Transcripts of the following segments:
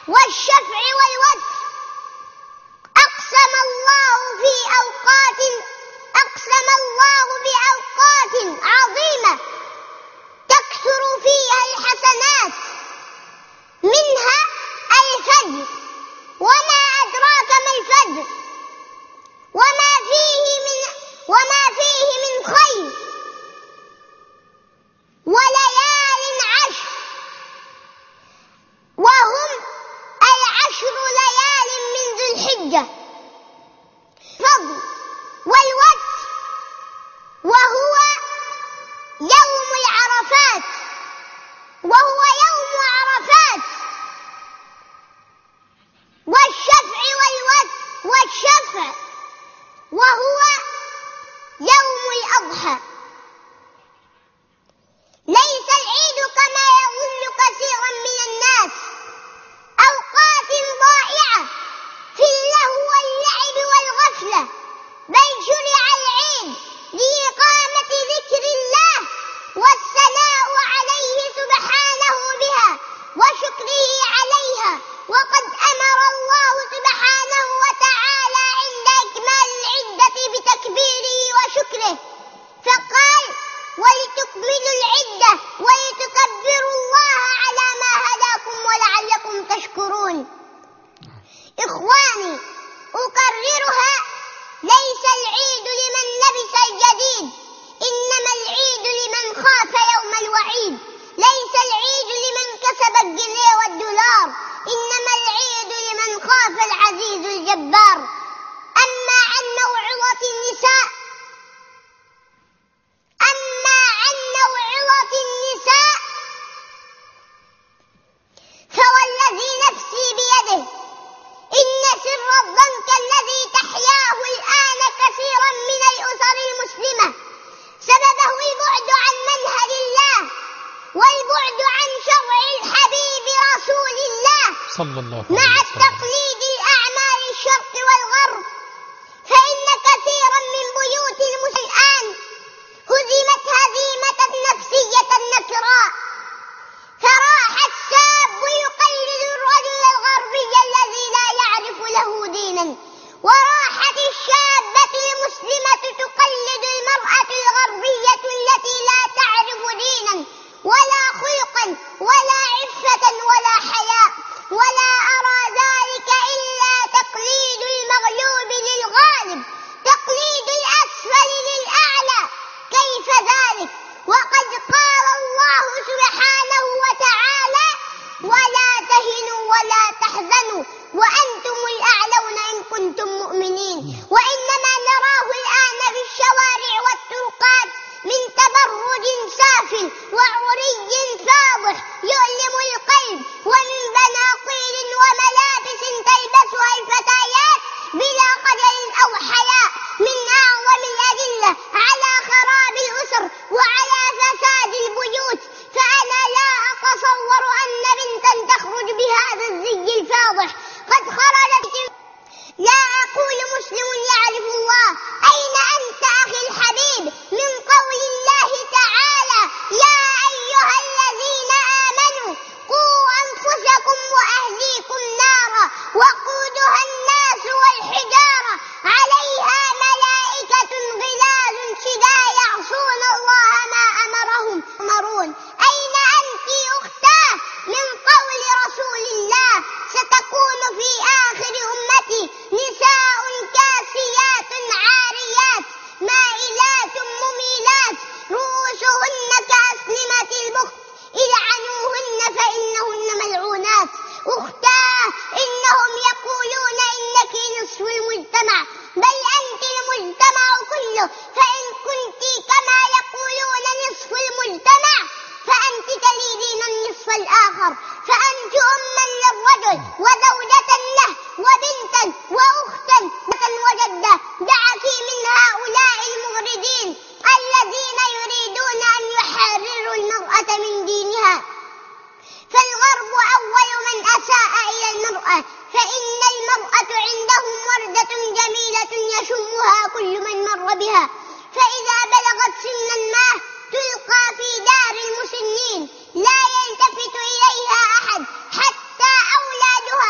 والشفع والوتر. أقسم الله بأوقات عظيمة تكثر فيها الحسنات، منها الفجر، وما أدراك ما الفجر، وما فيه من خير، وليال عشر، وهم العشر ليال من ذي الحجة. فضل والوتر وهو يوم عرفات، والشفع وهو يوم الأضحى. ليس العيد كما يظن كثيرا من الناس أوقات ضائعة في اللهو واللعب والغفلة، بل شرع العيد لإقامة ذكر الله والثناء عليه سبحانه بها وشكره عليها. وقد أمر الله سبحانه وتعالى عند إكمال العدة بتكبيره وشكره، فقال: ولتكملوا العدة ولتكبروا الله على ما هداكم ولعلكم تشكرون. إخواني، أكررها: ليس العيد لمن لبس الجديد، إنما العيد لمن خاف يوم الوعيد. ليس العيد لمن كسب الجنيه والدولار، إنما العيد لمن خاف العزيز الجبار. أما عن موعظة النساء فوالذي نفسي بيده إن سر الضنك الذي تحياه الآن كثيرا من الأسر المسلمة سببه البعد عن منهج الله والبعد عن شرع الحبيب رسول الله مع التقليد الأعمال الشرق والغرب. فإن كثيرا من بيوت المسلمين الآن هزمت هزيمة نفسية نكراء، فراح الشاب يقلد الرجل الغربي الذي لا يعرف له دينا، وراحت الشابة المسلمة تقلد المرأة الغربية التي لا تعرف دينا ولا خلقا ولا عفة ولا حياء. ولا أرى ذلك إلا تقليد المغلوب للغالب، تقليد الأسفل للأعلى. كيف ذلك وقد قال الله سبحانه وتعالى: ولا تهنوا ولا تحزنوا وأنتم الأعلون إن كنتم مؤمنين. وإنما نراه الآن في الشوارع والطرقات من تبرج سافل وعري فاضح يؤلم القلب، ومن بناطيل وملابس تلبسها الفتيات بلا قدر أو حياء، من أعظم الأدلة على خراب الأسر وعلى فساد البيوت. فأنا لا أتصور أن بنتا تخرج بهذا الزي الفاضح قد خرجت. لا أقول مسلم يعرف الله، أين أنت أخي الحبيب من قول الله تعالى: يا أيها الذين آمنوا قوا أنفسكم وأهليكم نارا وقودها الناس والحجارة عليها ملائكة غلاظ شداد يعصون الله ما أمرهم يأمرون. أين أنت أختاه من قول رسول الله: ستكون في آخر أمتي نساء كاسيات عاريات مائلات مميلات رؤوسهن كأسنمة البخت العنوهن فإنهن ملعونات. أختاه، إنهم يقولون إنك نصف المجتمع، بل أنت المجتمع كله، فإن كنت كما يقولون نصف المجتمع فأنت تليدين النصف الآخر، فأنت أما للرجل وزوجة له وبنتا وأختا وجدة. دعك من هؤلاء المغردين الذين يريدون أن يحرروا المرأة من دينها. فالغرب أول من أساء إلى المرأة، فإن المرأة عندهم وردة جميلة يشمها كل من مر بها، فإذا بلغت سنا ما تلقى في دار المسنين لا يلتفت إليها أحد، حتى أولادها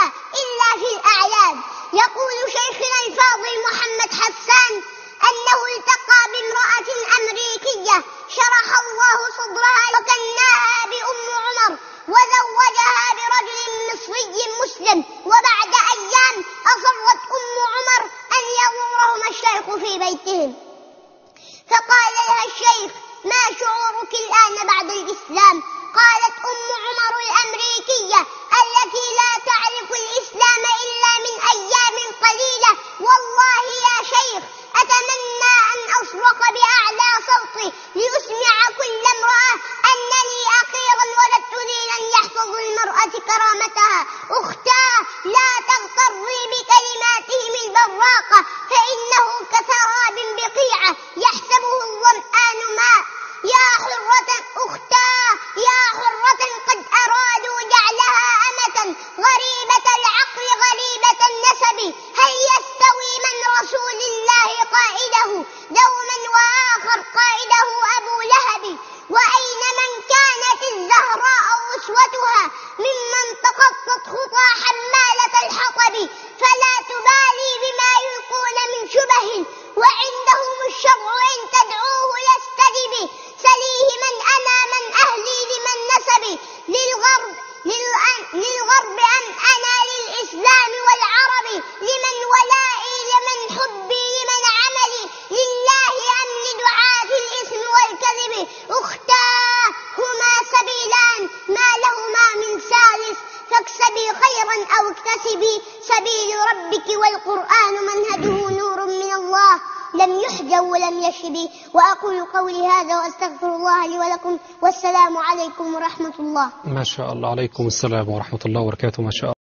أو اكتسبي، سبيل ربك والقرآن منهجه نور من الله، لم يحجب ولم يشب. وأقول قولي هذا وأستغفر الله لي ولكم، والسلام عليكم ورحمة الله. ما شاء الله. عليكم السلام ورحمة الله وبركاته. ما شاء الله.